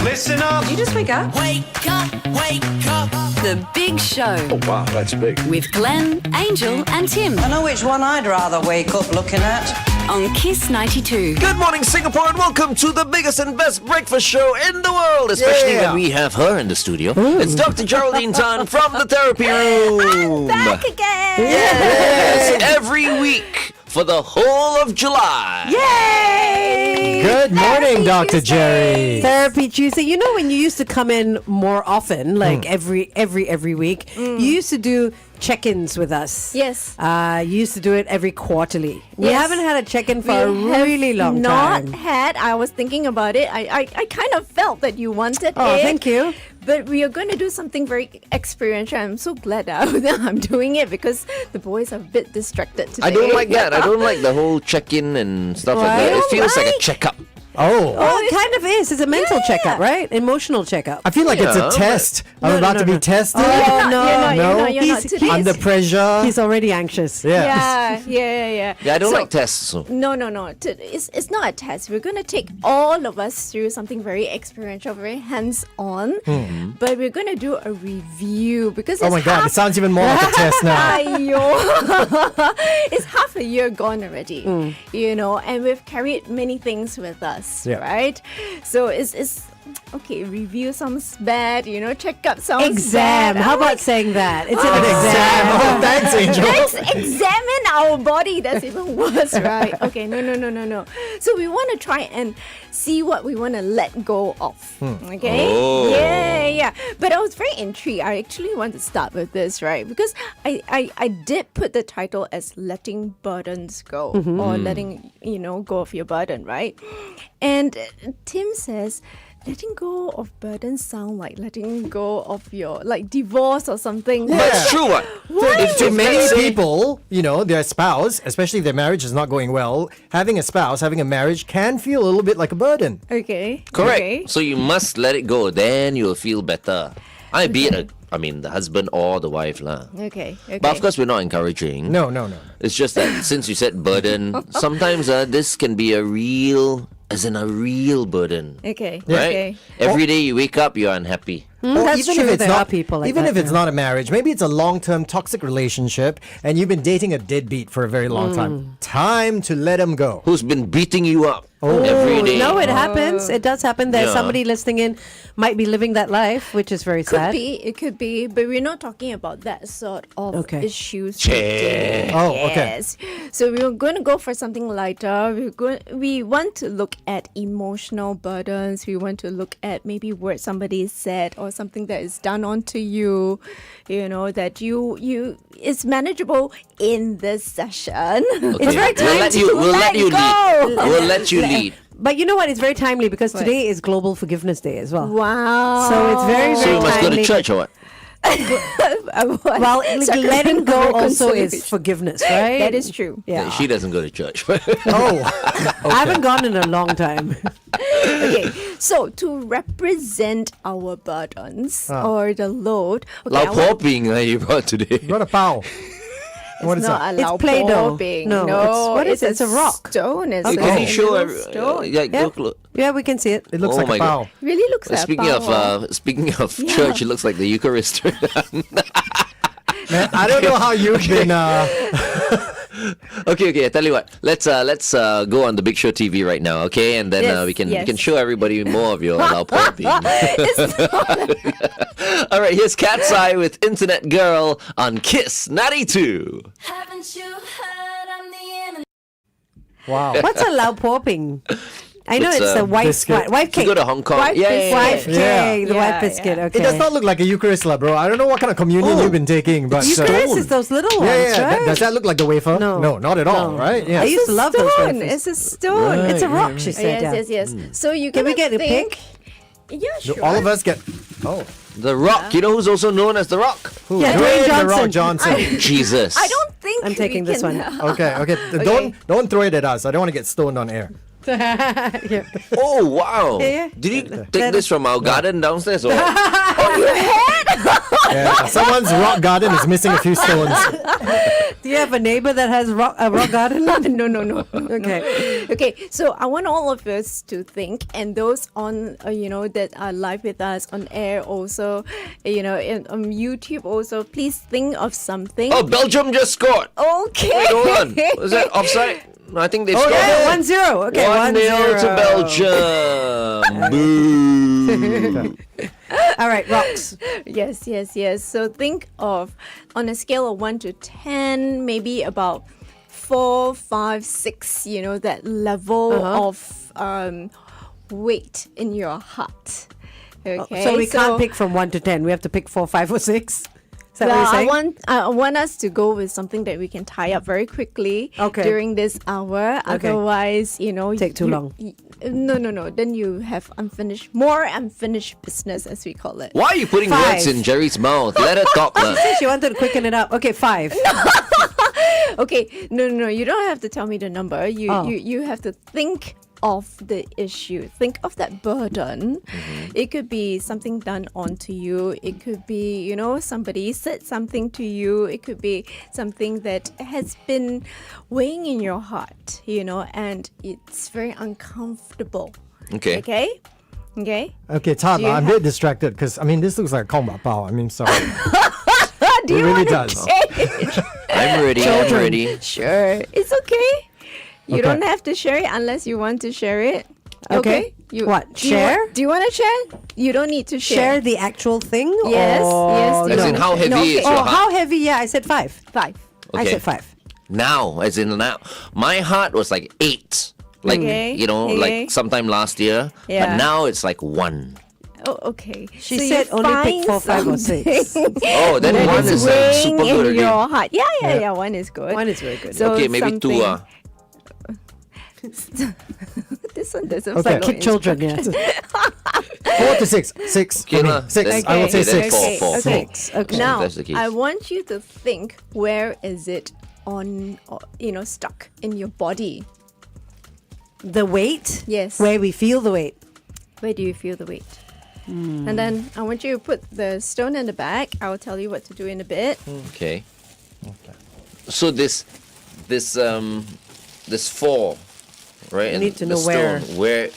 Listen up. Did you just wake up? Wake up, wake up. The Big Show Oh, wow, that's big. with Glenn, Angel and Tim I know which one I'd rather wake up looking at. on Kiss 92. Good morning, Singapore, and welcome to the biggest and best breakfast show in the world, especially when we have her in the studio. It's Dr. Geraldine Tan from the therapy room. Back again! Yes, every week for the whole of July. Yay! Good morning, Dr. Jerry. Therapy Tuesday. You know when you used to come in more often, like every week, you used to do check-ins with us. Yes. You used to do it every quarterly. We Yes. haven't had a check-in for a really long time. Not had. I was thinking about it. I kind of felt that you wanted Oh, it. thank you. But we are going to do something very experiential. I'm so glad that I'm doing it because the boys are a bit distracted today. I don't like that. I don't like the whole check-in and stuff like that. Why? It feels like a Right? checkup. Oh, Well, it kind of is. It's a mental checkup, right? Emotional checkup. I feel like it's Yeah, a test. No, I'm no, about no, to no. be tested. Oh, You're not, no. you're not. Today Under is- pressure. He's already anxious. Yeah. Yeah. Yeah, I don't So- like tests. So. No. It's not a test. We're going to take all of us through something very experiential, very hands-on. But we're going to do a review because Oh it's my God, half it sounds even more like a test now. Aiyo. It's half a year gone already, you know, and we've carried many things with us, Yeah. right? So it's okay. Review sounds bad, you know. Check up sounds Exam. bad. How I'm about like, saying that? It's An an exam. exam. Oh, thanks, Angel. let's examine our body. That's even worse, right? Okay, no. So we want to try and see what we want to let go of. Okay? Oh. Yeah. But I was very intrigued. I actually want to start with this, right? Because I did put the title as letting burdens go or letting, go of your burden, right? And Tim says, letting go of burdens sound like letting go of your divorce or something. But it's true, what? To many people, their spouse, especially if their marriage is not going well, having a spouse, having a marriage can feel a little bit like a burden. Okay. Correct. Okay. So you must let it go. Then you'll feel better. Be it the husband or the wife lah. Okay. But of course, we're not encouraging. No. It's just that since you said burden, sometimes this can be a real burden. Okay. Right? Okay. Every day you wake up, you're unhappy. Or That's true, there are people like even that, if it's yeah. not a marriage, maybe it's a long-term toxic relationship and you've been dating a deadbeat for a very long time. Time to let him go. Who's been beating you up every day? No, it happens. It does happen. There's Yeah. somebody listening in might be living that life, which is very sad. It could be, but we're not talking about that sort of Okay. issues. Che. today. Oh, okay. Yes. So we're going to go for something lighter. We want to look at emotional burdens. We want to look at maybe words somebody said or something that is done onto you. That you it's manageable in this session. Okay. It's very We'll let time you, to we'll let you go. lead. We'll let you lead. But you know what? It's very timely because today is Global Forgiveness Day as well. Wow. So it's very, So very you must go timely. to church or what? Well, letting go also is reconciliation. forgiveness, right? That is true. Yeah. She doesn't go to church. Oh, I haven't gone in a long time. Okay, so to represent our burdens or the load, okay, Lao Po Ping you brought today. what a pow. What is not that? a It's lao Play-Doh. po ping. No, what is it? It's a rock. Stone. It's Okay. a Can you show little every, stone. yeah, Yeah. look. Yeah, we can see it. It looks Oh like my a pow. God. Really looks like Speaking a of power. church, it looks like the Eucharist. Man, I don't know how you've been... Okay. I tell you what. Let's go on the Big Show TV right now, okay? And then Yes, we can yes. show everybody more of your Lao Po Ping. It's not- All right, here's Cat's Eye with Internet Girl on Kiss 92. Haven't you heard I'm the enemy? Wow. What's a Lao Po Ping? I know It's it's a the wife biscuit. wife If you cake. go to Hong Kong, White Wife biscuit. cake, the Yeah, white biscuit. yeah. Okay. It does not look like a Eucharist, lah, bro. I don't know what kind of communion you've been taking, but... Eucharist is those little ones, Yeah. right? Does that look like the wafer? No. No, not at all, No. right? Yeah. I used to love those Stone. wafers. It's a stone. Right. It's a rock, she said. Yes. So you Can we gonna get a think- pic? Yeah, Do sure. all of us get... Oh. The Rock. You know who's also known as The Rock? Who? Yeah, Dwayne Dwayne The Rock Johnson. Johnson. Jesus. I don't think I'm taking we this can, one. Okay. Don't throw it at us. I don't want to get stoned on air. Yeah. Oh, wow. Yeah. Did you take this from our garden downstairs? Or? Yeah, someone's rock garden is missing a few stones. Do you have a neighbor that has a rock garden? No. Okay. Okay, so I want all of us to think, and those on, that are live with us on air also, on YouTube also, please think of something. Oh, Belgium just scored. Okay. Wait, hold on. Was that offside? No, I think they scored. Yeah, 1-0. Okay, 1-0 to 1-0. Belgium. Boo. All right, rocks. Yes. So think of, on a scale of 1 to 10, maybe about 4, 5, 6, that level of weight in your heart. Okay. So we can't pick from 1 to 10. We have to pick 4, 5, or 6. Is that what you're saying? I want us to go with something that we can tie up very quickly during this hour. Okay. Otherwise, Take too long. No. Then you have more unfinished business, as we call it. Why are you putting 5. words in Jerry's mouth? Let her talk. She said she wanted to quicken it up. Okay, 5. Okay, no. You don't have to tell me the number. You Oh. you have to think of the issue. Think of that burden. It could be something done onto you. It could be, somebody said something to you. It could be something that has been weighing in your heart, and it's very uncomfortable. Okay. Okay? Okay, it's hard. Do you I'm a have- bit distracted because this looks like a Kong Bao. Sorry. Do It you really want to does. change? I'm ready. Sure. It's okay. You Okay. don't have to share it unless you want to share it. Okay. What, do you share? do you want to share? You don't need to Share share. the actual thing? Yes, or yes. As no. in how heavy No, is okay. your Oh, heart? how heavy? Yeah, I said 5. 5. I Okay. said 5. Now, as in now. My heart was like 8. Like, Okay, like okay. sometime last year. Yeah. But now it's like 1. Oh, okay. She So said you only pick find 4, 5, or 6. something Oh, then that 1 is is weighing super good in already. your heart. Yeah. 1 is good. 1 is very good. So Okay, maybe 2. something- This one doesn't Okay. follow Kick children, yeah. 4 to 6. 6. Okay, for me. lah. 6. Then- I will say okay, then 6. 4. Okay. 6. Okay. Now, That's the case. I want you to think, where is it stuck in your body? The weight? Yes. Where we feel the weight. Where do you feel the weight? And then I want you to put the stone in the back. I'll tell you what to do in a bit. Okay. So this 4, right? We and need to the know where. stone, where?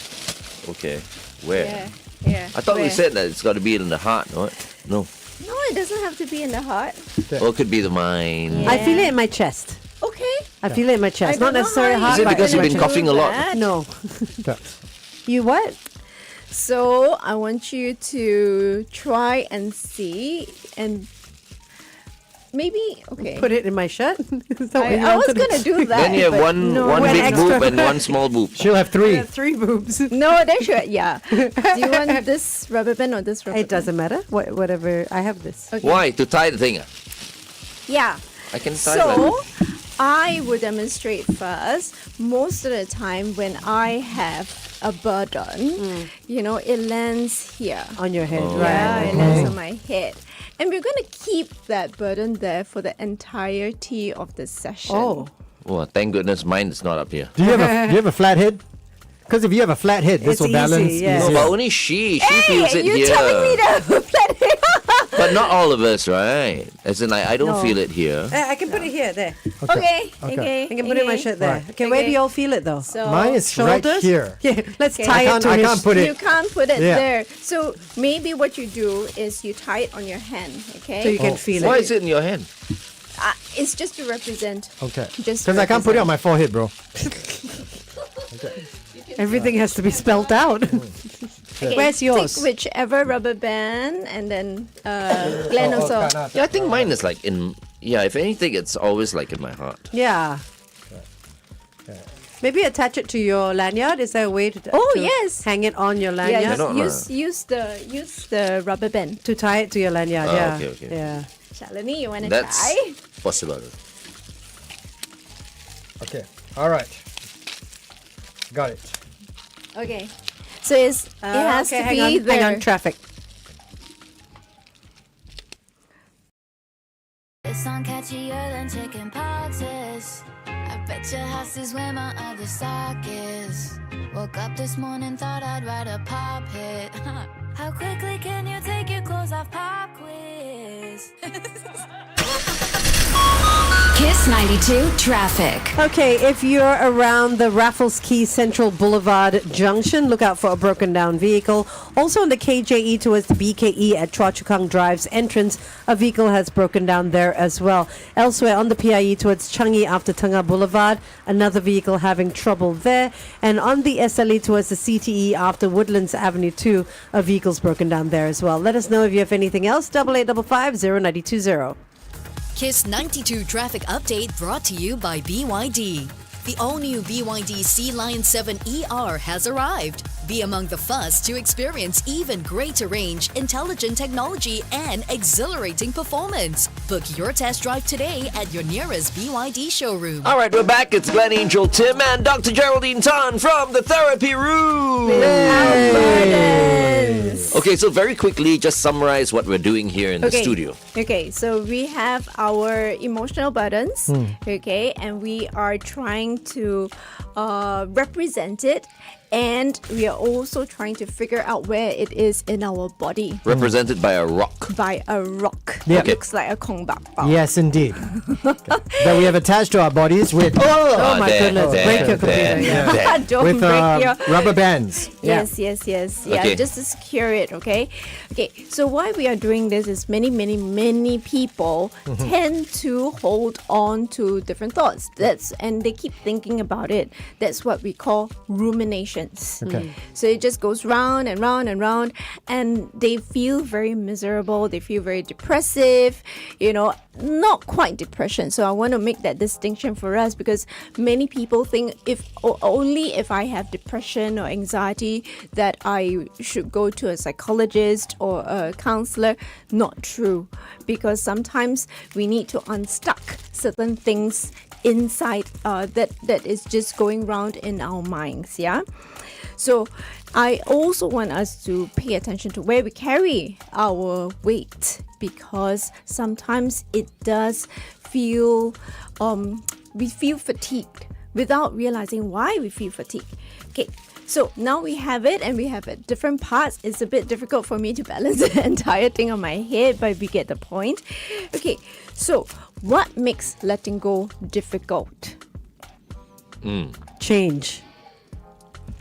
Okay, where? Yeah. I thought we Where? said that it's got to be in the heart, no? No. No, it doesn't have to be in the heart. Or it could be the mind. Yeah. I feel it in my chest. Okay. I feel it in my chest. Not don't know necessarily how heart, Is it but because in you've my been chest. coughing a lot? that. No. Okay. You what? So I want you to try and see, and maybe Put it in my shirt? Is that what you I was wanted? gonna do that. Then you have but one no. one One big extra. boob and one small boob. She'll have 3. 3 boobs. No, they should. Yeah. Do you want this rubber band or this rubber It doesn't matter. Whatever. I have this. Okay. Why? To tie the thing? band? Yeah. I can tie So that. I will demonstrate first. Most of the time, when I have a burden, it lands here. On your head, Yeah, right? it lands on my head. And we're going to keep that burden there for the entirety of the session. Oh. Oh, thank goodness mine is not up here. Do you have a flat head? Because if you have a flat head, this It's will balance. easy, yeah. No, easier. but only she feels it you're here. telling me that But not all of us, right? As in, I don't No. feel it here. I can put it here, there. Okay. I can put it in my shirt there. Right. Okay, where do Okay. y'all feel it though? So Mine is right Shoulders? here. Yeah, let's Okay. tie it to I his... can't put you it. can't put it Yeah. there. So maybe what you do is you tie it on your hand, okay? So you can feel Why it. is it in your hand? It's just to represent. Okay. Just Because I can't put it on my forehead, bro. Everything has to be spelled out. Okay, Where's yours? Take whichever rubber band, and then Glenn also. Yeah, I think mine is like in. Yeah, if anything, it's always like in my heart. Yeah. Maybe attach it to your lanyard. Is there a way to, Oh, to yes. hang it on your Yeah, lanyard? Cannot use the rubber band. To tie it to your lanyard, Ah, yeah. okay, okay. Yeah. Shalini, you wanna That's try? possible. Okay. All right. Got it. Okay. So it has okay, to hang be on, there. hang on, traffic. It's on catchier than chicken poxes. I bet your house is where my other sock is. Woke up this morning, thought I'd write a pop hit. How quickly can you take your clothes off? Pop quiz. Kiss Kiss 92 traffic. Okay, if you're around the Raffles Quay Central Boulevard Junction, look out for a broken down vehicle. Also on the KJE towards the BKE at Chua Chu Kang Drive's entrance, a vehicle has broken down there as well. Elsewhere on the PIE towards Changi after Tengah Boulevard, another vehicle having trouble there. And on the SLE towards the CTE after Woodlands Avenue 2, a vehicle's broken down there as well. Let us know if you have anything else. 8855 Kiss 92 traffic update brought to you by BYD. The all-new BYD Sea Lion 7 ER has arrived. Be among the first to experience even greater range, intelligent technology, and exhilarating performance. Book your test drive today at your nearest BYD showroom. All right, we're back. It's Glenn, Angel, Tim, and Dr. Geraldine Tan from the therapy room. Okay, so very quickly, just summarize what we're doing here in the studio. Okay, so we have our emotional burdens, okay, and we are trying to represent it, and we are also trying to figure out where it is in our body. Represented by a rock. By a rock. Yeah. It looks like a kong bak bao. Yes, indeed. That we have attached to our bodies with Oh my goodness, break your computer. Yeah. Don't with break your... rubber bands. Yes. Yeah, Okay. just to secure it, okay? Okay, so why we are doing this is many people tend to hold on to different thoughts. And they keep thinking about it. That's what we call ruminations. Okay. So it just goes round and round and round, and they feel very miserable. They feel very depressive, not quite depression. So I want to make that distinction for us, because many people think only if I have depression or anxiety that I should go to a psychologist or a counselor. Not true, because sometimes we need to unstuck certain things inside that is just going round in our minds. Yeah. So I also want us to pay attention to where we carry our weight, because sometimes it does feel we feel fatigued without realizing why we feel fatigued. Okay, so now we have it, and we have it different parts. It's a bit difficult for me to balance the entire thing on my head, but we get the point. Okay, so what makes letting go difficult? Change.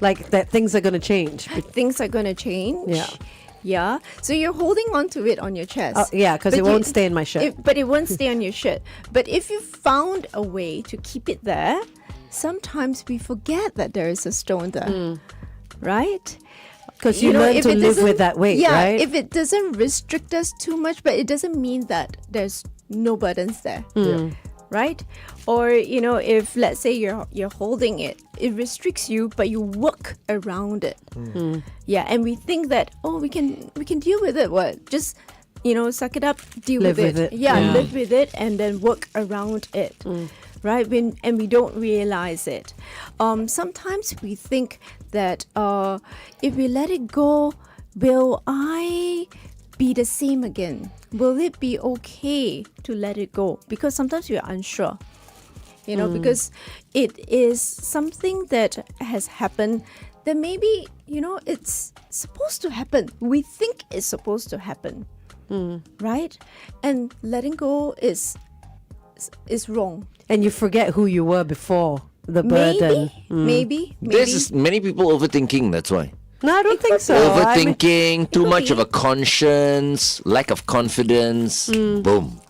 Like that things are going to change. Things are going to change. Yeah. Yeah. So you're holding on to it on your chest. Yeah, because But it won't stay in my shirt. But it won't stay on your shirt. But if you found a way to keep it there, sometimes we forget that there is a stone there. Right? Because you learn if to it live doesn't- with that weight, yeah, right? if it doesn't restrict us too much, but it doesn't mean that there's no burdens there. Right? Or if let's say you're holding it, it restricts you, but you work around it. Yeah, and we think that we can deal with it. What? Just suck it up, deal Live with with it. Yeah, Yeah. live with it, and then work around it. Right? And we don't realize it. Sometimes we think that if we let it go, will I be the same again? Will it be okay to let it go? Because sometimes we're unsure, because it is something that has happened that maybe, it's supposed to happen. We think it's supposed to happen, right? And letting go is wrong. And you forget who you were before the burden. Maybe. This is many people overthinking, that's why. No, I don't think so. I mean, Overthinking, too could much be. of a conscience, lack of confidence. Boom.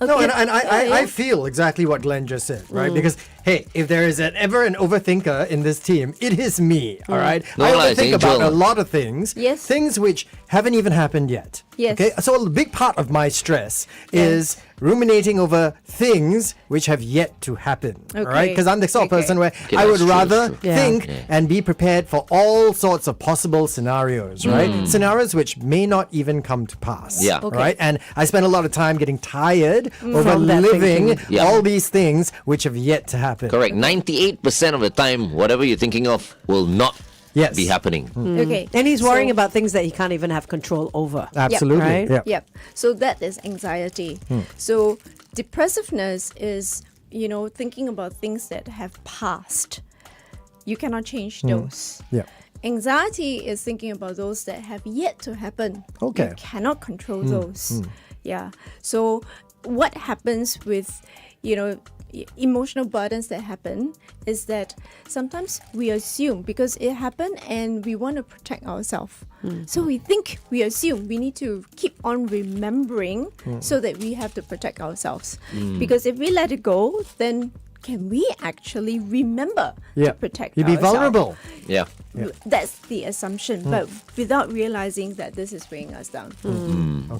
No, and I feel exactly what Glenn just said, right? Because, hey, if there is ever an overthinker in this team, it is me, all right? No, I it's overthink about Angel. a lot of things, Yes. things which haven't even happened yet. Yes. Okay, so a big part of my stress is ruminating over things which have yet to happen, all right? Okay. Because I'm the sort of Okay. person where Okay, I would that's true, rather that's true. Yeah. think and be prepared for all sorts of possible scenarios, right? Scenarios which may not even come to pass. Yeah. Okay. Right? And I spend a lot of time getting tired over From that living thinking. Yeah. all these things which have yet to happen. Correct. 98% of the time, whatever you're thinking of will not Yes. be happening. Okay. And he's worrying So- about things that he can't even have control over. Absolutely. Right? Yeah. Yep. So that is anxiety. So depressiveness is, thinking about things that have passed. You cannot change those. Yeah. Anxiety is thinking about those that have yet to happen. Okay. You cannot control those. Yeah. So what happens with, emotional burdens that happen is that sometimes we assume because it happened and we want to protect ourselves. So we assume we need to keep on remembering so that we have to protect ourselves. Because if we let it go, then can we actually remember to protect You'd be ourselves? vulnerable. Yeah. That's the assumption, but without realizing that this is weighing us down.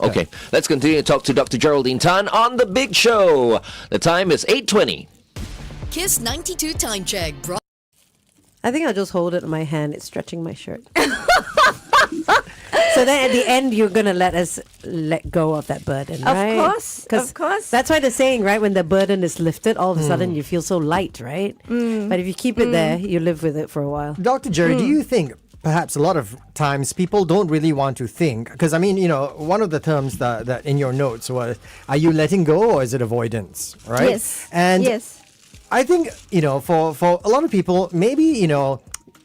Okay, let's continue to talk to Dr. Geraldine Tan on The Big Show. The time is 8:20. Kiss 92 Time Check brought I think I'll just hold it in my hand. It's stretching my shirt. So then at the end, you're going to let go of that burden, right? Of course. That's why they're saying, right, when the burden is lifted, all of a sudden you feel so light, right? But if you keep it there, you live with it for a while. Dr. Jerry, do you think perhaps a lot of times people don't really want to think? Because, I mean, one of the terms that in your notes was, are you letting go or is it avoidance, right? Yes. And yes. I think, for a lot of people, maybe,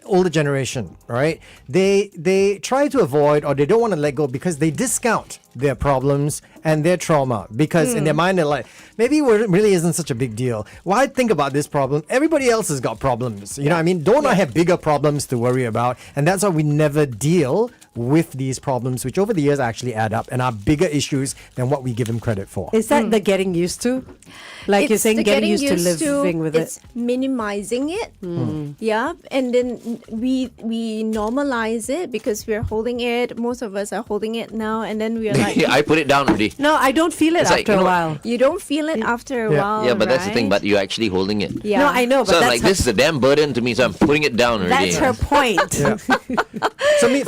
older generation, right? They try to avoid or they don't want to let go because they discount their problems and their trauma because in their mind they're like, maybe it really isn't such a big deal. Why think about this problem? Everybody else has got problems. You know what I mean? Don't I have bigger problems to worry about? And that's why we never deal with these problems, which over the years actually add up and are bigger issues than what we give them credit for. Is that the getting used to? Like It's you're saying, the getting used to living with it's it. minimizing it. Yeah. And then we normalize it because we're holding it. Most of us are holding it now. And then we are like, I put it down already. No, I don't feel it It's like, after a while. you don't feel it after a while. Yeah, but that's the thing. right? But you're actually holding it. Yeah. No, I know, but So that's like, this is a damn burden to me, so I'm putting it down already. that's her point. So for me,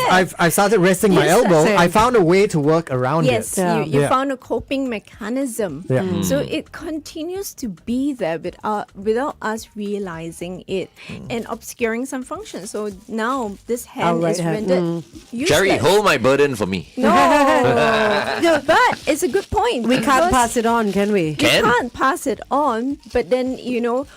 I've started resting my Yes, elbow. same. I found a way to work around Yes, it. Yeah. you Yeah. found a coping mechanism. Yeah. So it continues to be there without us realizing it and obscuring some functions. So now this hand right is hand. rendered useless. Jerry, hold my burden for me. No, but it's a good point. We can't because pass it on, can we? You Can? can't pass it on, but then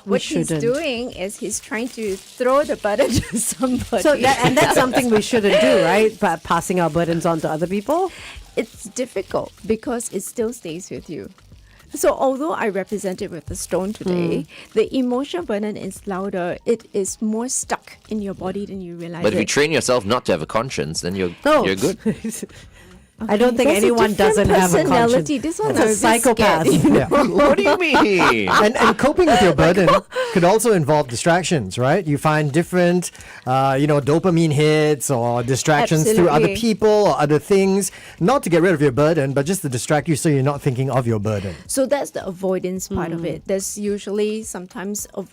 what he's shouldn't. doing is he's trying to throw the burden to somebody. So that's something we shouldn't do, right? But passing our burdens on to other people. it's difficult because it still stays with you. So although I represent it with the stone today, the emotional burden is louder. It is more stuck in your body than you realize. But if you it. train yourself not to have a conscience, then you're good. I don't think That's a anyone different doesn't have a personality. conscience. This one's That's a a bit psychopath. scared, Yeah. What do you mean? And coping with your burden could also involve distractions, right? You find different, dopamine hits or distractions through other Absolutely. people or other things, not to get rid of your burden, but just to distract you so you're not thinking of your burden. So that's the avoidance part of it. There's usually sometimes of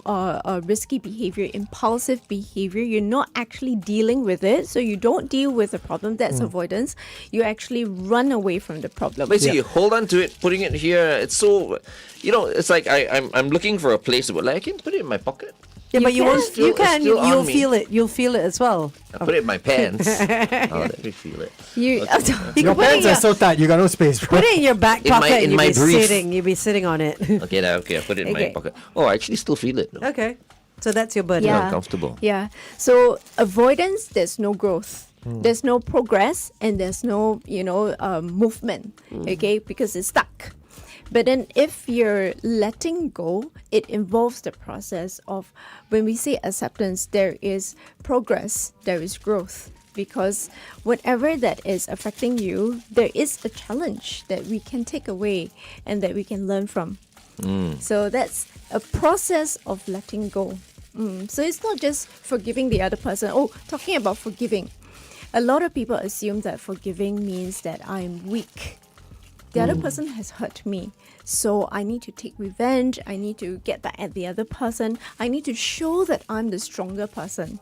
risky behavior, impulsive behavior. You're not actually dealing with it, so you don't deal with the problem. That's avoidance. You actually run away from the problem. But see, you hold on to it, putting it here. It's so, it's like I'm looking for a place where I can put it in my pocket. Yeah, but you can. won't. Still- You it's can. still on You'll me. feel it. You'll feel it as well. I put it in my pants. Let me feel it. You, You Your can put it in pants are so tight, you got no space. Put it in your back In my- pocket. in You'll my be brief. sitting. You'll be sitting on it. Okay, I put it in my Okay. pocket. Oh, I actually still feel it. No? Okay, so that's your burden. Yeah. Uncomfortable. Yeah. So avoidance, there's no growth. There's no progress and there's no, movement. Okay, because it's stuck. But then if you're letting go, it involves the process of, when we say acceptance, there is progress, there is growth. Because whatever that is affecting you, there is a challenge that we can take away and that we can learn from. So that's a process of letting go. So it's not just forgiving the other person. Oh, talking about forgiving. A lot of people assume that forgiving means that I'm weak. The other person has hurt me. So I need to take revenge. I need to get back at the other person. I need to show that I'm the stronger person.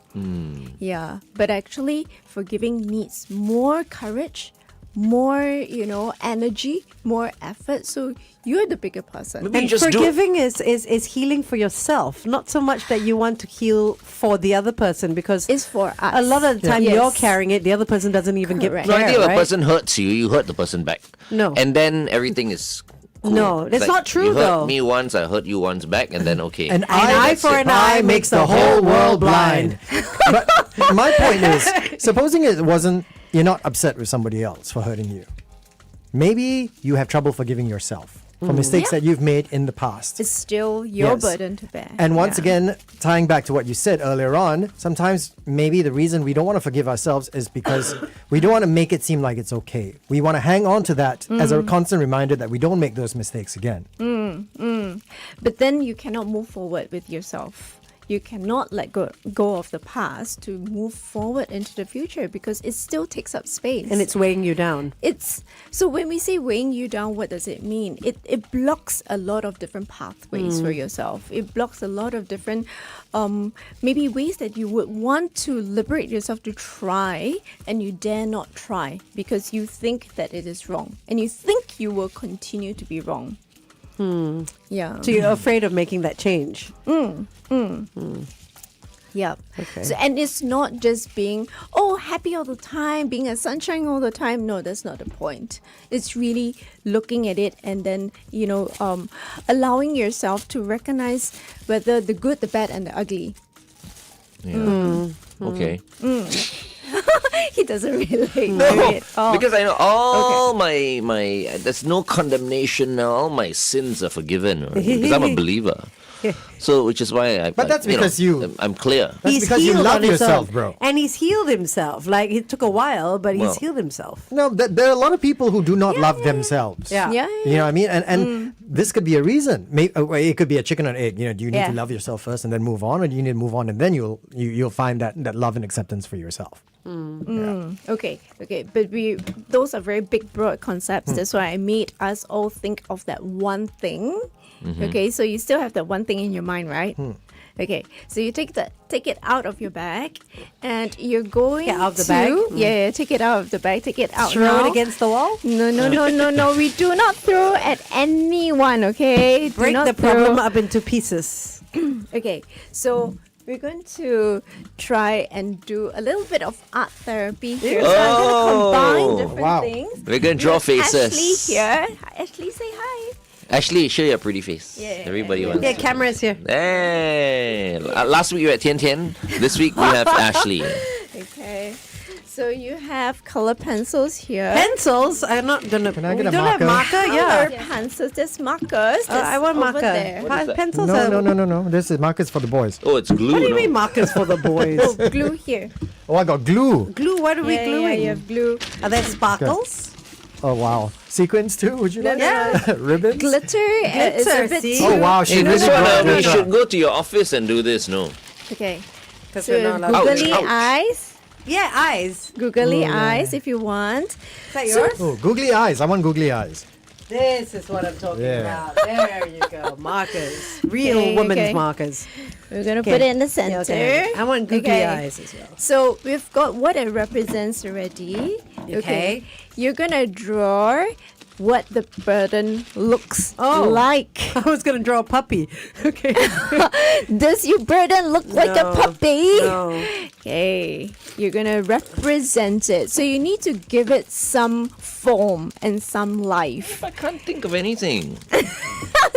Yeah. But actually, forgiving needs more courage, more, energy, more effort. So you're the bigger person. Maybe you And just do it. forgiving is healing for yourself, not so much that you want to heal for the other person, because It's for us. a lot of the time Yes. you're carrying it, the other person doesn't even Correct. get The care, idea of a right? person hurts you, you hurt the person back. No. And then everything is cool. No, It's that's not true, you hurt though. me once, I hurt you once back, and then okay. An eye eye for an eye makes the whole world blind. But my point is, supposing you're not upset with somebody else for hurting you, maybe you have trouble forgiving yourself for mistakes that you've made in the past. It's still your Yes. burden to bear. And once Yeah. again, tying back to what you said earlier on, sometimes maybe the reason we don't want to forgive ourselves is because we don't want to make it seem like it's okay. We want to hang on to that as a constant reminder that we don't make those mistakes again. But then you cannot move forward with yourself. You cannot let go of the past to move forward into the future because it still takes up space. And it's weighing you down. It's so when we say weighing you down, what does it mean? It blocks a lot of different pathways for yourself. It blocks a lot of different maybe ways that you would want to liberate yourself to try and you dare not try because you think that it is wrong and you think you will continue to be wrong. Yeah. So you're afraid of making that change. Yep. Okay. So, and it's not just being, happy all the time, being a sunshine all the time. No, that's not the point. It's really looking at it and then, allowing yourself to recognize whether the good, the bad, and the ugly. Yeah. Okay. He doesn't relate to No, it. Oh. because I know all my there's no condemnation now. All my sins are forgiven right? Because I'm a believer. So, which is why But that's because I'm clear. That's because you healed love on his yourself, own. bro. And he's healed himself. Like, it took a while, but Well. he's healed himself. No, there are a lot of people who do not love themselves. Yeah. Yeah. You know what I mean? And this could be a reason. It could be a chicken and egg. Do you need Yeah. to love yourself first and then move on, or do you need to move on and then you'll find that love and acceptance for yourself? Okay, but those are very big, broad concepts. That's why I made us all think of that one thing. Okay, so you still have that one thing in your mind, right? Okay, so you take it out of your bag, and you're going Get out of the to bag? yeah, take it out of the bag, take it out. Throw now. it against the wall? No. We do not throw at anyone. Okay, Do Break not the throw. problem up into pieces. Okay, so we're going to try and do a little bit of art therapy here. So I'm going to combine different wow. things. We're gonna draw faces. Ashley here. Ashley, say hi. Ashley, show your pretty face. Yeah. Everybody wants. Yeah, to. camera's here. Hey, last week you were at Tian Tian. This week we have Ashley. Okay. So you have color pencils here. Pencils? I'm not gonna. Can I get we a don't have marker? marker? Color Yeah. pencils. There's markers. I want over marker. there. What is that? Pencils are. No. This is markers for the boys. Oh, it's glue. What do you no? mean markers for the boys? Oh, glue here. Oh, I got glue. Glue? What are we Yeah, gluing? you have glue. Are there sparkles? Oh, wow. Sequins too? Would you like? no. Ribbons? Glitter. Is Glitter, a bit see? too- Oh, wow. Hey, She this really one, brought we glitter. should go to your office and do this, no? Okay. Because So we're not allowed. googly Ouch. eyes. Yeah, eyes. Googly eyes if you want. Is that yours? Oh, googly eyes. I want googly eyes. This is what I'm talking Yeah. about. There you go. Markers. Real Okay, women's okay. markers. We're going to Okay. put it in the Yeah, center. okay. I want googly Okay. eyes as well. So we've got what it represents already. Okay. You're going to draw what the burden looks like. I was going to draw a puppy. Okay. Does your burden look like a No, puppy? no. Okay. You're going to represent it. So you need to give it some form and some life. I can't think of anything.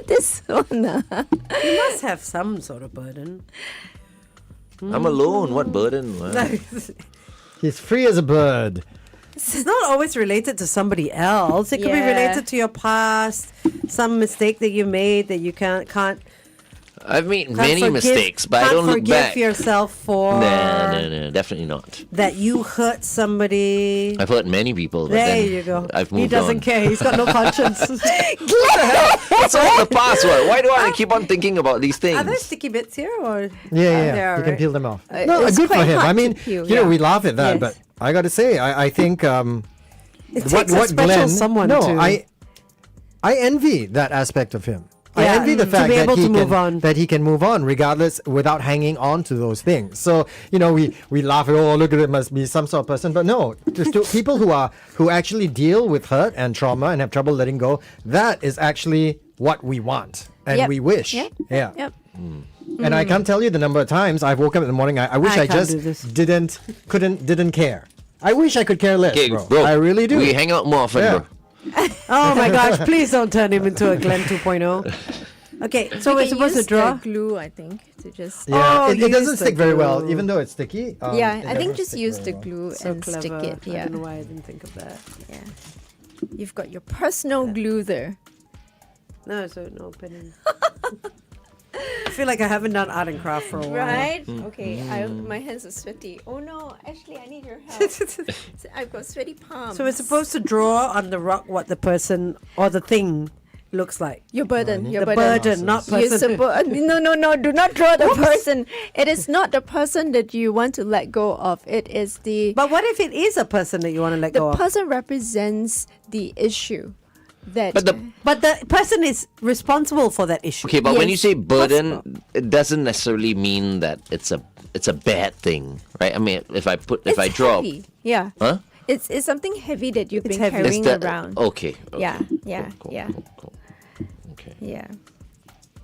This one. You must have some sort of burden. I'm alone. What burden? Wow. He's free as a bird. It's not always related to somebody else. It could be Yeah. related to your past, some mistake that you made that you can't I've made can't many forgive- mistakes, but I can't don't look forgive back. yourself for No, definitely not. that you hurt somebody. I've hurt many people. But There then you go. I've He moved doesn't on. care. He's got no conscience. It's all the past. Why do I keep on thinking about these things? Are there sticky bits here or? Yeah. There, You can right? peel them off. it's good for quite him. hard I to mean, peel, you know, yeah. we laugh at that, Yes. but I got to say, I think It takes a special someone no, to. I envy that aspect of him. I Yeah, envy the to fact be that able he to can move on. that he can move on regardless without hanging on to those things. So we laugh at, oh, look at it, must be some sort of person, but no, just to people who actually deal with hurt and trauma and have trouble letting go. That is actually what we want and Yep. we wish. Yep. Yeah. Yep. And I can't tell you the number of times I've woken up in the morning. I wish I I, can't just do this. didn't care. I wish I could care less, Okay, bro. I really do. We hang out more often, Yeah. bro. Oh my gosh! Please don't turn him into a Glenn 2.0. Okay, so we're You can supposed to use draw. the glue, I think, to just. Yeah, Oh, it doesn't use the stick very well, glue. even though it's sticky. Yeah, it I think doesn't just stick use very the well. glue So and clever. stick it. I Yeah. don't know why I didn't think of that. Yeah. You've got your personal glue there. No, so no opening. I feel like I haven't done art and craft for a while. Right? Okay. My hands are sweaty. Oh no, Ashley, I need your help. I've got sweaty palms. So we're supposed to draw on the rock what the person or the thing looks like. Your burden. Your The burden, not You're person. no, do not draw the person. It is not the person that you want to let go of. It is the But what if it is a person that you want to let go the of? person represents the issue that But the person is responsible for that issue. Okay, but when you Yes, say burden, possible. it doesn't necessarily mean that it's a bad thing, right? I mean, if I it's draw, heavy. Yeah. huh? It's something heavy that you've It's been heavy. carrying Is that- around. Okay. Yeah, okay, yeah, cool, yeah. cool. Okay. Yeah.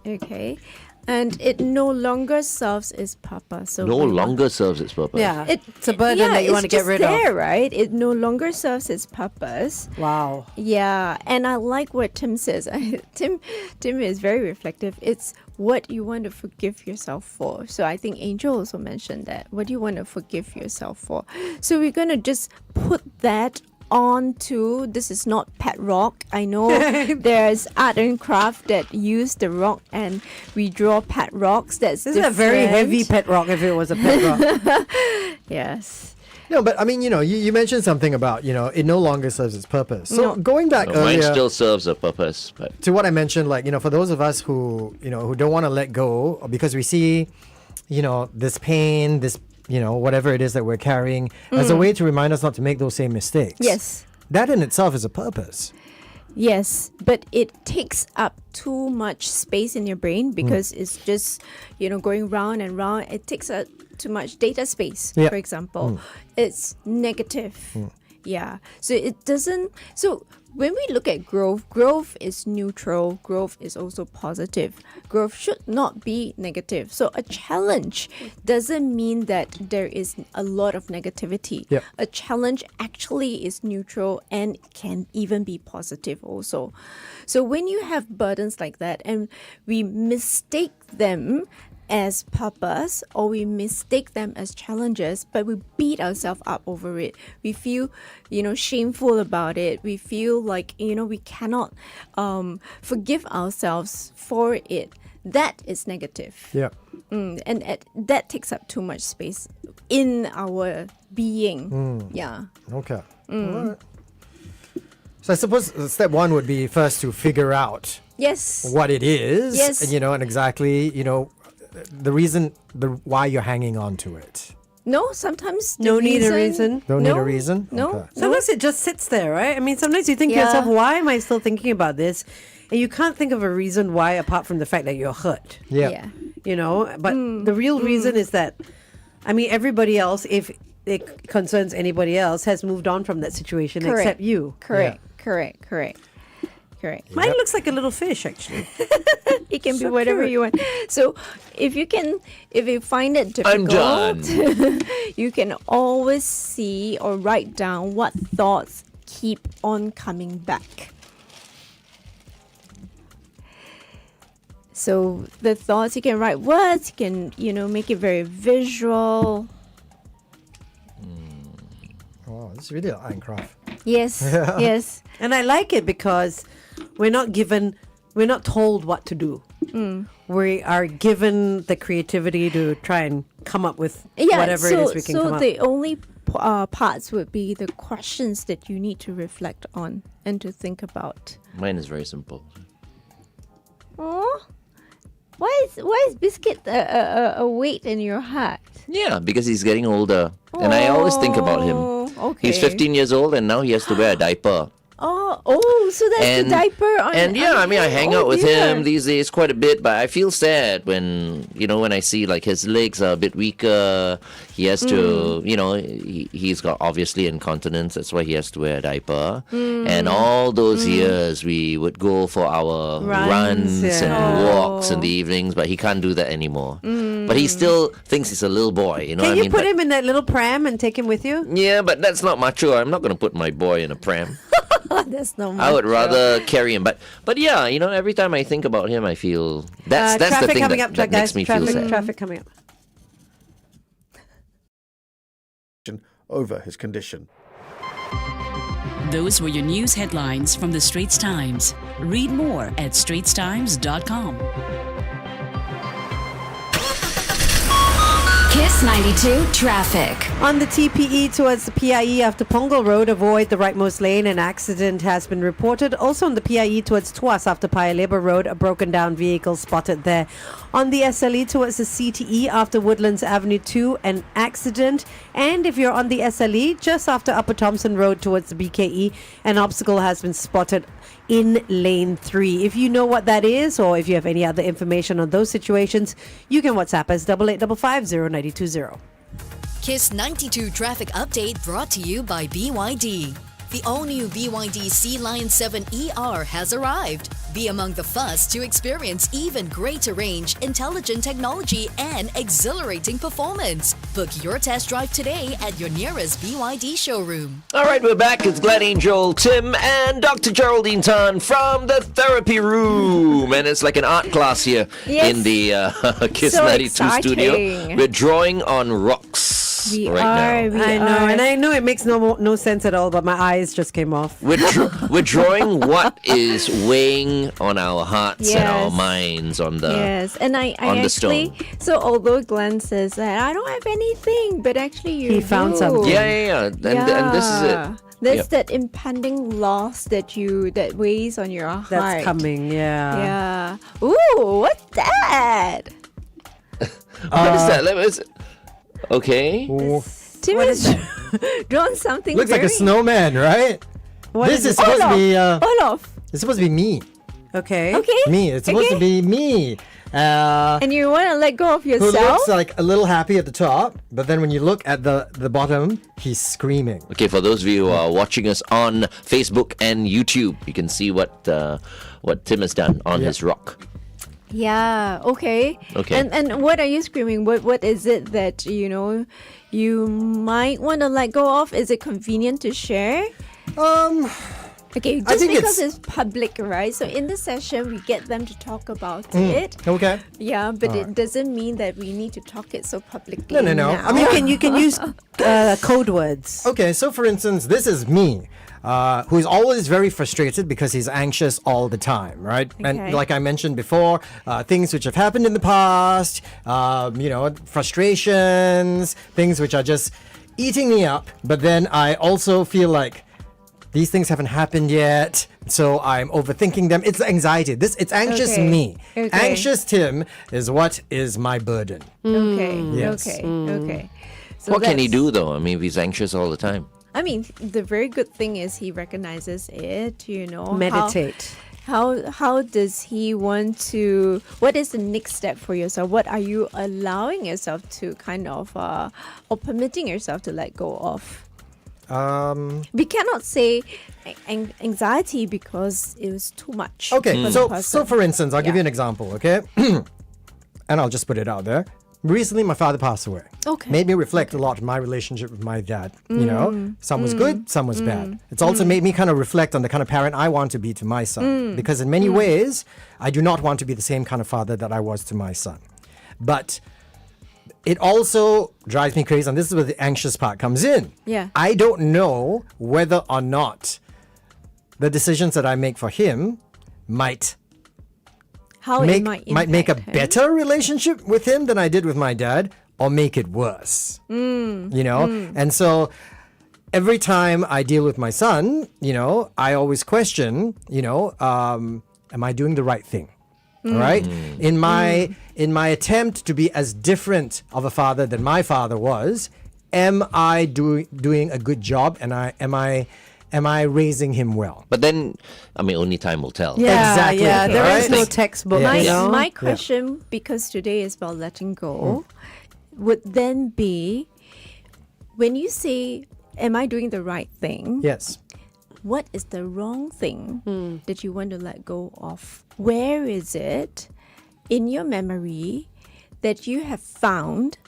Okay. And it no longer serves its purpose. So No we want- longer serves its purpose. Yeah. It's a burden that you want to get rid it's just there, of. right? It no longer serves its purpose. Wow. Yeah, and I like what Tim says. Tim is very reflective. It's what you want to forgive yourself for. So I think Angel also mentioned that. What do you want to forgive yourself for? So we're going to just put that onto, this is not pet rock. I know there's art and craft that use the rock and we draw pet rocks. That's This is a very different. heavy pet rock if it was a pet rock. Yes. No, but I mean, you mentioned something about, it no longer serves its purpose. So No. going back No, mine earlier still serves a purpose, but to what I mentioned, like, for those of us who don't want to let go because we see, this pain, this, whatever it is that we're carrying as a way to remind us not to make those same mistakes. Yes. That in itself is a purpose. Yes, but it takes up too much space in your brain because it's just, going round and round. It takes up too much data space, Yeah. for example. It's negative. Yeah. So it doesn't. So when we look at growth is neutral. Growth is also positive. Growth should not be negative. So a challenge doesn't mean that there is a lot of negativity. Yep. A challenge actually is neutral and can even be positive also. So when you have burdens like that and we mistake them as purpose or we mistake them as challenges, but we beat ourselves up over it. We feel, shameful about it. We feel like, we cannot forgive ourselves for it. That is negative. Yeah. And that takes up too much space in our being. Yeah. Okay. All right. So I suppose step one would be first to figure out Yes. what it is, Yes. and exactly, the reason, why you're hanging on to it. No, sometimes No need a reason. Don't need a reason? No. Okay. Sometimes it just sits there, right? I mean, sometimes you think to Yeah. yourself, why am I still thinking about this? And you can't think of a reason why apart from the fact that you're hurt, Yeah. But the real reason is that, everybody else, if it concerns anybody else, has moved on from that situation Correct. except you. Correct. Mine looks like a little fish, actually. It can be So whatever cute. you want. So if you find it I'm difficult, done. you can always see or write down what thoughts keep on coming back. So the thoughts, you can write words, you can, make it very visual. Oh, this is really an art and craft. Yes, yes. And I like it because we're not told what to do. We are given the creativity to try and come up with whatever it is we can come So up. the only parts would be the questions that you need to reflect on and to think about. mine is very simple. Oh, why is Biscuit a weight in your heart? Yeah, because he's getting older, and I always think about him. Okay. He's 15 years old, and now he has to wear a diaper. So that's the diaper on. And yeah, I hang oh out with dear. him these days quite a bit, but I feel sad when I see like his legs are a bit weaker. He has to, he's got obviously incontinence. That's why he has to wear a diaper. And all those years we would go for our runs yeah. and walks in the evenings, but he can't do that anymore. But he still thinks he's a little boy. You know Can what I you mean? put But- him in that little pram and take him with you? Yeah, but that's not mature. I'm not going to put my boy in a pram. That's no. I would rather carry him, but yeah, every time I think about him, I feel that's the traffic thing coming that, up, that guys. makes me feel sad. Traffic coming up. Over his condition. Those were your news headlines from the Straits Times. Read more at straitstimes.com. Kiss 92 traffic. On the TPE towards the PIE after Punggol Road, avoid the rightmost lane. An accident has been reported. Also on the PIE towards Tuas after Paya Lebar Road, a broken down vehicle spotted there. On the SLE towards the CTE after Woodlands Avenue 2, an accident. And if you're on the SLE just after Upper Thompson Road towards the BKE, an obstacle has been spotted in lane 3. If you know what that is, or if you have any other information on those situations, you can WhatsApp us 88550920. Kiss 92 traffic update brought to you by BYD. The all-new BYD Sea Lion 7 ER has arrived. Be among the first to experience even greater range, intelligent technology, and exhilarating performance. Book your test drive today at your nearest BYD showroom. All right, we're back. It's Glenn Angel, Tim, and Dr. Geraldine Tan from the therapy room. And it's like an art class here in the Kiss So 92 exciting. studio. We're drawing on rocks We right are. now. We I know, are. and I know it makes no sense at all, but my eyes just came off. We're drawing what is weighing on our hearts and our Yes. minds on the Yes, and I on the actually, stone. so although Glenn says that I don't have anything, but actually you He found do. something. Yeah. And this is it. That's Yep. that impending loss that weighs on your heart. That's coming, Yeah. Ooh, what's that? What is that? Okay. Tim What has is drawn something. Looks like a very- snowman, right? What This is is it? supposed to be Olaf. it's supposed to be me. Okay. Okay. Me. It's supposed to be me. And you want to let go of Who yourself? looks like a little happy at the top, but then when you look at the bottom, he's screaming. Okay, for those of you who are watching us on Facebook and YouTube, you can see what Tim has done on his rock. Yeah. Okay. Okay. And what are you screaming? What is it that you might want to let go of? Is it convenient to share? Okay, I just think because it's public, right? So in the session, we get them to talk about it. Okay. Yeah, but it doesn't mean that we need to talk it so publicly. No. now. I mean, You can use code words. Okay, so for instance, this is me, who is always very frustrated because he's anxious all the time, right? Okay. And like I mentioned before, things which have happened in the past, frustrations, things which are just eating me up. But then I also feel like these things haven't happened yet, so I'm overthinking them. It's anxiety. It's anxious Okay. me. Okay. Anxious Tim is what is my burden. Okay. Yes. Okay. So What can he that's- do though? I mean, if he's anxious all the time. I mean, the very good thing is he recognizes it. Meditate. How does he want to? What is the next step for yourself? What are you allowing yourself to kind of, or permitting yourself to let go of? We cannot say anxiety because it was too much. Okay, for the so person. for instance, I'll give Yeah. you an example, okay? And I'll just put it out there. Recently, my father passed away. Okay. Made me reflect a lot on my relationship with my dad. Some was good, some was bad. It's also made me kind of reflect on the kind of parent I want to be to my son. Because in many ways, I do not want to be the same kind of father that I was to my son. But it also drives me crazy, and this is where the anxious part comes in. Yeah. I don't know whether or not the decisions that I make for him might how it might might make a impact him. better relationship with him than I did with my dad, or make it worse. And so every time I deal with my son, I always question, am I doing the right thing? All right. In my attempt to be as different of a father than my father was, am I doing a good job? And am I raising him well? But then, I mean, only time will tell. Yeah, Exactly. yeah. There is Right? no textbook. Yeah. You know? My question, because today is about letting go, would then be when you say, am I doing the right thing? Yes. What is the wrong thing that you want to let go of? Where is it in your memory that you have found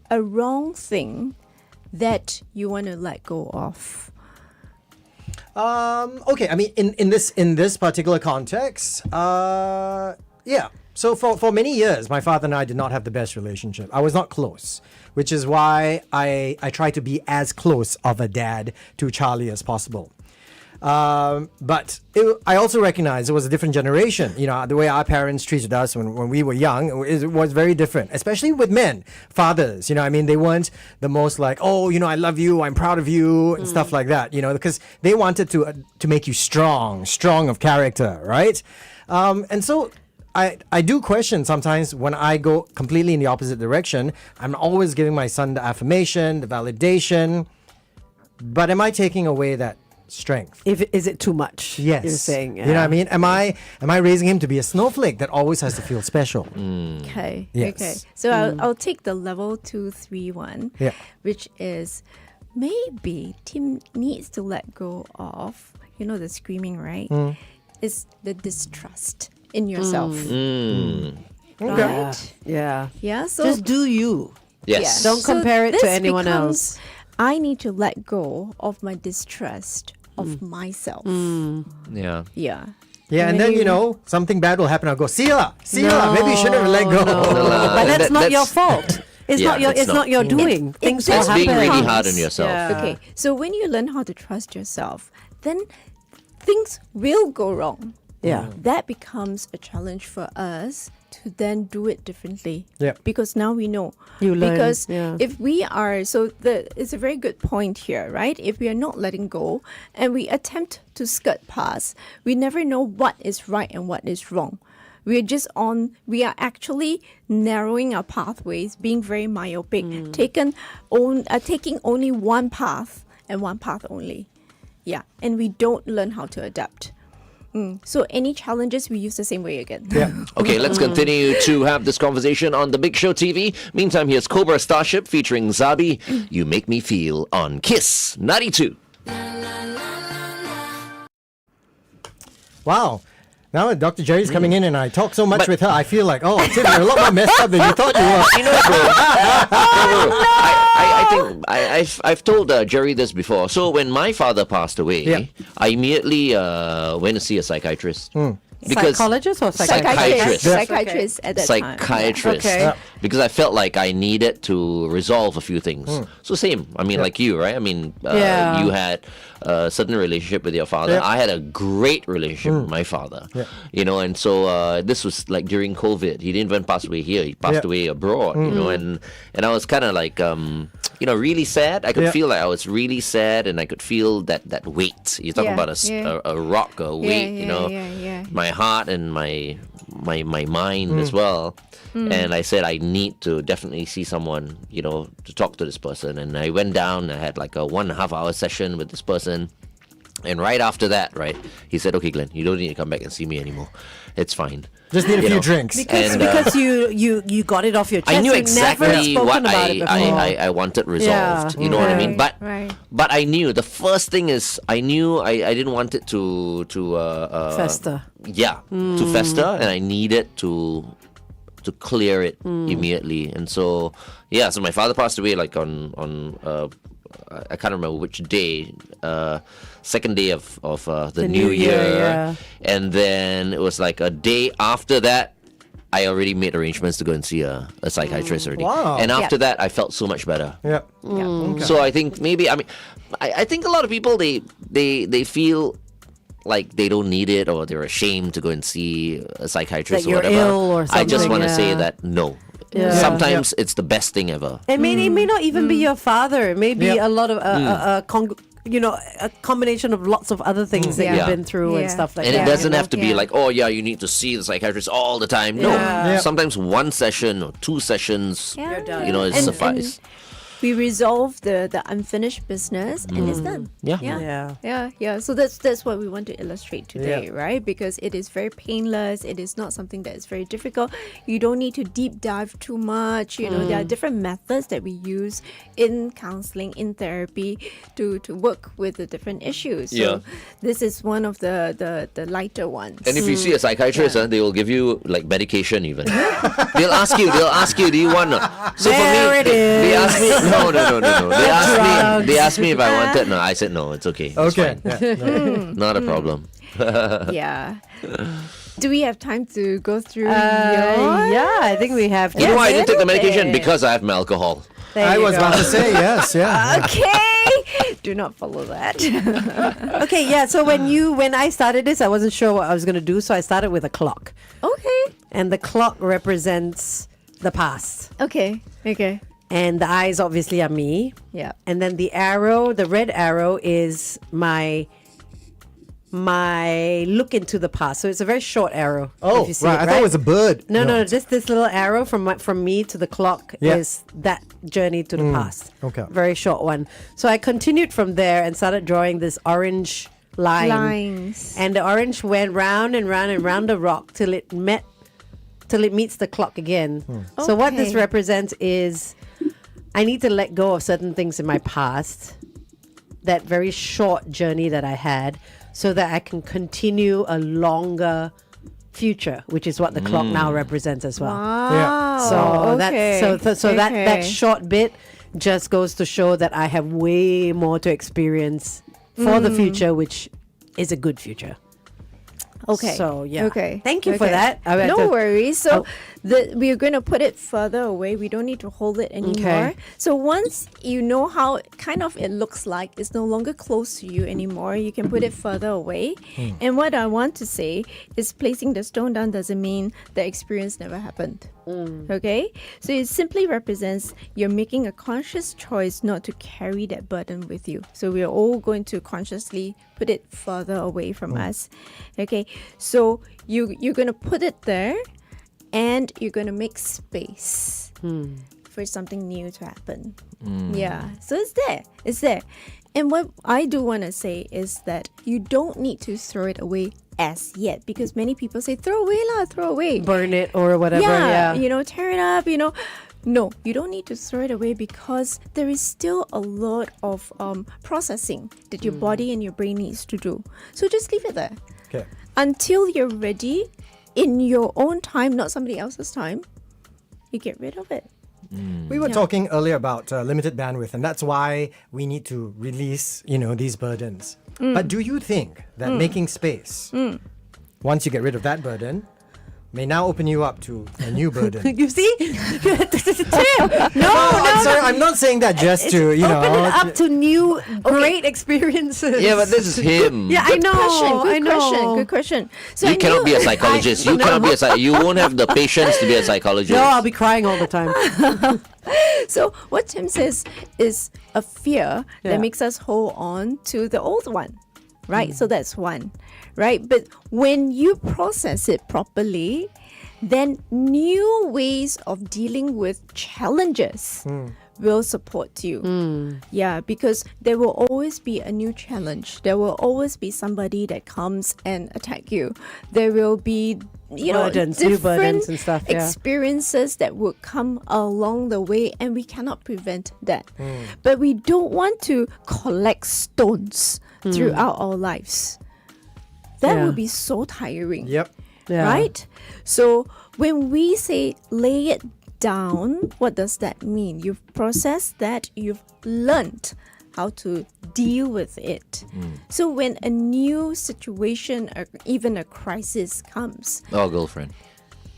a wrong thing that you want to let go of? Okay, I mean, in this particular context, yeah. So for many years, my father and I did not have the best relationship. I was not close, which is why I try to be as close of a dad to Charlie as possible. But I also recognize it was a different generation. You know, the way our parents treated us when we were young, it was very different, especially with men, fathers. You know, I mean, they weren't the most like, oh, you know, I love you, I'm proud of you, and stuff like that. You know, because they wanted to make you strong of character, right? And so I do question sometimes when I go completely in the opposite direction. I'm always giving my son the affirmation, the validation, but am I taking away that strength? Is it too much? Yes. You're saying. You know what I mean? Am I raising him to be a snowflake that always has to feel special? Okay. Yes. Okay. So I'll take the level 2, 3 one, Yeah. which is maybe Tim needs to let go of, you know, the screaming, right? Is the distrust in yourself. Right? Yeah. Yeah. So Just do you. Yes. Don't compare it to this anyone becomes, else. I need to let go of my distrust of myself. Yeah. Yeah. Yeah, and then, you know, something bad will happen. I'll go, see ya. Maybe you should have let go. But that's not your that's- fault. It's Yeah, not your. it's It's not not. your doing. Things will That's It's being happen. really Comes. hard on yourself. Yeah. Okay. So when you learn how to trust yourself, then things will go wrong. Yeah. That becomes a challenge for us to then do it differently. Yeah. Because now we know. You learn, Because yeah. if we are, it's a very good point here, right? If we are not letting go and we attempt to skirt past, we never know what is right and what is wrong. We are actually narrowing our pathways, being very myopic, taking only one path and one path only. Yeah. And we don't learn how to adapt. So any challenges, we use the same way again. Yeah. Okay, let's continue to have this conversation on The Big Show TV. Meantime, here's Cobra Starship featuring Zabi. You Make Me Feel on Kiss 92. Wow. Now that Dr. Jerry's coming in and I talk so much with her, I feel like, oh, Tim, you're a lot more messed up than you thought you were. You know, bro, I think I've told Jerry this before. So when my father passed away, Yeah. I immediately went to see a psychiatrist. Because Psychologist or Psychiatrist. Psychiatrist at that time. psychiatrist. Okay. Yeah. Because I felt like I needed to resolve a few things. So same. I mean, like you, right? I mean, Yeah. you had a certain relationship with your father. Yeah. I had a great relationship with my father. Yeah. You know, and so this was like during COVID. He didn't even pass away here. He passed Yeah. away abroad. You know, and I was kind of like, you know, really sad. I could Yeah. feel like I was really sad, and I could feel that weight. You're talking Yeah, about yeah. a rock, a weight. You know, my heart and my mind as well. And I said I need to definitely see someone, you know, to talk to this person. And I went down. I had like a 1.5 hour session with this person. And right after that, right, he said, "Okay, Glenn, you don't need to come back and see me anymore. It's fine." Just need a You few know. drinks. Because you got it off your chest. I knew You've never exactly spoken what about it before. I wanted resolved. Yeah. You know what I mean? But Right. but I knew the first thing is I knew I didn't want it to Fester. Yeah, to fester, and I needed to clear it immediately. And so yeah, so my father passed away like on I can't remember which day. Second day of the new year, yeah. And then it was like a day after that. I already made arrangements to go and see a psychiatrist already. Wow. And after Yeah. that, I felt so much better. Yeah. So I think maybe I think a lot of people they feel like they don't need it or they're ashamed to go and see a psychiatrist That or you're whatever. ill or I just something, want to say yeah. that no. Yeah. Sometimes it's the best thing ever. It may not even be your father. It may be Yeah. a lot of a combination of lots of other things that Yeah. you've Yeah. been through and Yeah. stuff like And that. it doesn't you know? have to be Yeah. like, oh yeah, you need to see the psychiatrist all the time. No, Yeah. Yeah. sometimes one session or two sessions, Yeah. done. you know, it And- suffice. We resolve the unfinished business and it's done. Yeah. Yeah. So that's what we want to illustrate today, right? Because it is very painless. It is not something that is very difficult. You don't need to deep dive too much. You know, there are different methods that we use in counseling, in therapy to work with the different issues. So Yeah. this is one of the lighter ones. And if you see a psychiatrist, they will give you like medication even. they'll ask you, do you want? So There for me, it they is. asked me, no. They asked me if I wanted. No, I said no. It's okay. It's Okay. fine. Yeah. Not a problem. Yeah. Do we have time to go through Yeah, I think we have to. You know why I didn't take the little medication? bit. Because I have my alcohol. There I you was go. about to say yes. Yeah. Okay. Do not follow that. Okay, yeah. So when I started this, I wasn't sure what I was going to do, so I started with a clock, Okay. and the clock represents the past, Okay. and the eyes obviously are me, Yeah. and then the arrow, the red arrow, is my look into the past. So it's a very short arrow. Oh, if you see right. it, I thought it was a bird. No. Just this little arrow from me to the clock Yeah. is that journey to the past. okay. Very short one. So I continued from there and started drawing this orange line. Lines. And the orange went round and round and round the rock till it meets the clock again. So what this Okay. represents is I need to let go of certain things in my past, that very short journey that I had, so that I can continue a longer future, which is what the clock now represents as well. Wow. So okay. that short bit just goes to show that I have way more to experience for the future, which is a good future. Okay. So, yeah. Okay. Thank you for that. I had No to- worries. So Oh. we're going to put it further away. We don't need to hold it anymore. Okay. So once you know how kind of it looks like, it's no longer close to you anymore. You can put it further away. And what I want to say is placing the stone down doesn't mean the experience never happened. Okay? So it simply represents you're making a conscious choice not to carry that burden with you. So we're all going to consciously put it further away from us. Okay? So you're going to put it there, and you're going to make space for something new to happen. Yeah. So it's there. And what I do want to say is that you don't need to throw it away as yet, because many people say throw away, burn it or whatever. Yeah. tear it up, No, you don't need to throw it away, because there is still a lot of processing that your body and your brain needs to do. So just leave it there Okay. until you're ready, in your own time, not somebody else's time. You get rid of it. We were talking earlier about limited bandwidth, and that's why we need to release, these burdens. But do you think that making space, once you get rid of that burden, may now open you up to a new burden? You see? I'm sorry, I'm not saying that just to, Open it up to new great experiences. Yeah, but this is him. Yeah, I know. Good question. So You I cannot knew- be a psychologist. You cannot be you won't have the patience to be a psychologist. No, I'll be crying all the time. So what Tim says is a fear Yeah. that makes us hold on to the old one, right? So that's one, right? But when you process it properly, then new ways of dealing with challenges will support you. Yeah, because there will always be a new challenge. There will always be somebody that comes and attack you. There will be new burdens and stuff, yeah. experiences that would come along the way, and we cannot prevent that. But we don't want to collect stones throughout our lives. That Yeah. would be so tiring. Yep. Yeah. Right? So when we say lay it down, what does that mean? You've processed that, you've learned how to deal with it. So when a new situation or even a crisis comes, Oh, girlfriend.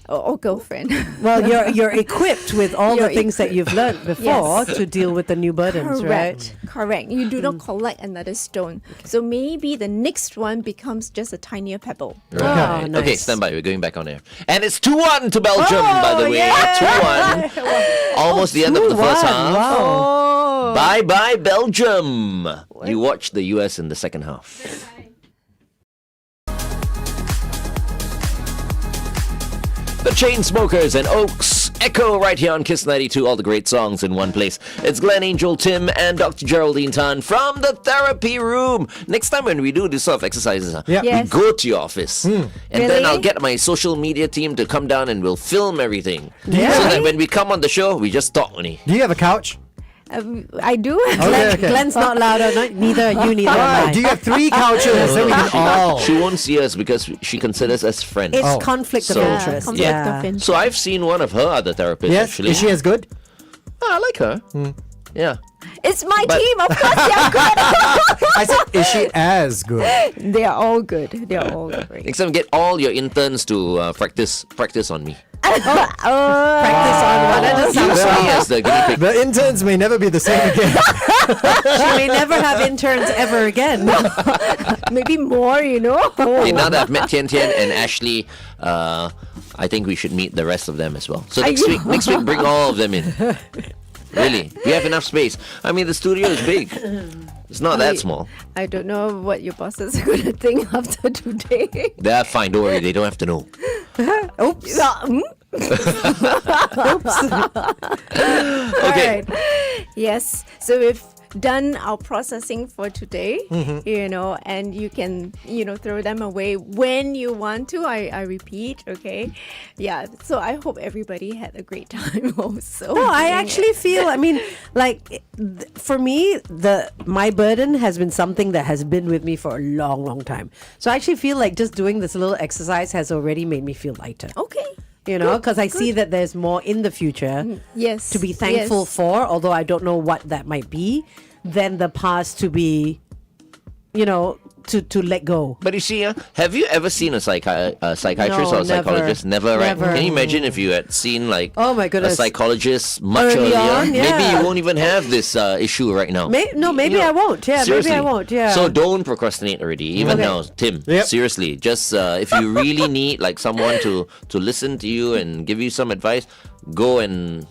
or girlfriend, Well, you're equipped with all the things that you've learned before Yes. to deal with the new burdens, right? Correct. You do not collect another stone. So maybe the next one becomes just a tinier pebble. Right. nice. Okay, stand by. We're going back on air. And it's 2-1 to Belgium, by the way. yeah. 2-1. Almost the end of the first half. Wow. Bye-bye, Belgium. You watch the US in the second half. The Chainsmokers and Oaks echo right here on Kiss 92, all the great songs in one place. It's Glenn Angel, Tim, and Dr. Geraldine Tan from the therapy room. Next time when we do this sort of exercises, Yeah. we Yes. go to your office. And then Really? I'll get my social media team to come down and we'll film everything. Yeah. So that when we come on the show, we just talk only. Do you have a couch? I do. Okay. Glenn's not louder. Neither are you, neither am I. Right. Do you have 3 couches? Then we can all. She won't see us because she considers us friends. It's Oh. conflict So- of interest. Conflict yeah. of interest. So I've seen one of her other therapists Yes. actually. Is she as good? I like her. Yeah. It's my But- team, of course. They are good. I said, is she as good? They are all good. They are all great. Next time, get all your interns to practice on me. Practice on one at a Use time. me as the guinea pig. The interns may never be the same again. She may never have interns ever again. Maybe more, Hey, now that I've met Tian Tian and Ashley, I think we should meet the rest of them as well. So next week, bring all of them in. Really, we have enough space. I mean, the studio is big. It's not that small. I don't know what your bosses are going to think after today. They're fine. Don't worry. They don't have to know. Oops. Okay. Alright. Yes. So we've done our processing for today, and you can, throw them away when you want to. I repeat, okay? Yeah. So I hope everybody had a great time also. No, I actually feel, for me, my burden has been something that has been with me for a long, long time. So I actually feel like just doing this little exercise has already made me feel lighter. Okay. Because I see that there's more in the future Yes. to be thankful yes. for, although I don't know what that might be, than the past to be, to let go. But you see, have you ever seen a psychiatrist No, or a psychologist? Never, right? Never. Can you imagine if you had seen Oh my a goodness. psychologist much Early earlier? on, yeah. Maybe you won't even have this issue right now. Maybe I won't. Yeah, seriously. maybe I won't. Yeah. So don't procrastinate already. Even Okay. now, Tim. Yep. Seriously, just if you really need someone to listen to you and give you some advice, go and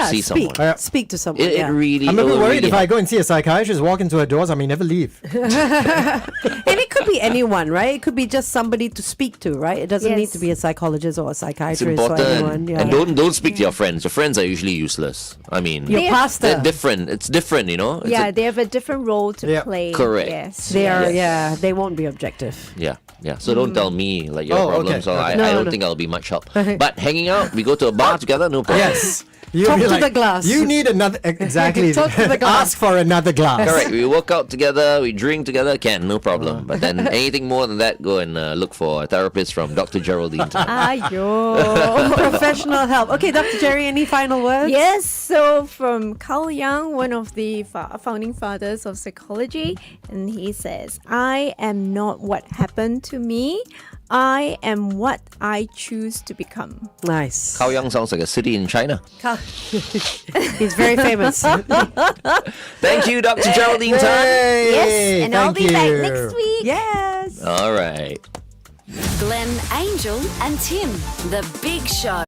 see speak. someone. Speak to someone. It really. I'm a it bit will worried really if I help. go and see a psychiatrist, walk into her doors, I may never leave. And it could be anyone, right? It could be just somebody to speak to, right? It doesn't need Yes. to be a psychologist or a It's psychiatrist or important, anyone. Yeah. and don't speak to your friends. Your friends are usually useless. I mean, Your They- pastor. they're different. It's different, It's Yeah, they have a different role to Yeah. play. Correct. Yes. They are, Yes. they won't be objective. Yeah. So don't tell me your Oh, problems. okay, Or okay. I No, don't no. think I'll be much help. But hanging out, we go to a bar together, no problem. Yes. You'll Talk be to like, the glass. You need another. Exactly. Talk to the glass. Ask for another glass. Correct. We work out together, we drink together, no problem. But then anything more than that, go and look for a therapist from Dr. Geraldine Tan. Ayo. Professional help. Okay, Dr. Jerry, any final words? Yes, so from Carl Jung, one of the founding fathers of psychology, and he says, I am not what happened to me, I am what I choose to become. Nice. Kaohsiung sounds like a city in China. He's very famous. Thank you, Dr. Geraldine Tan. Hey, Yes, and I'll thank be back you. next week. Yes. All right. Glenn, Angel, and Tim. The Big Show.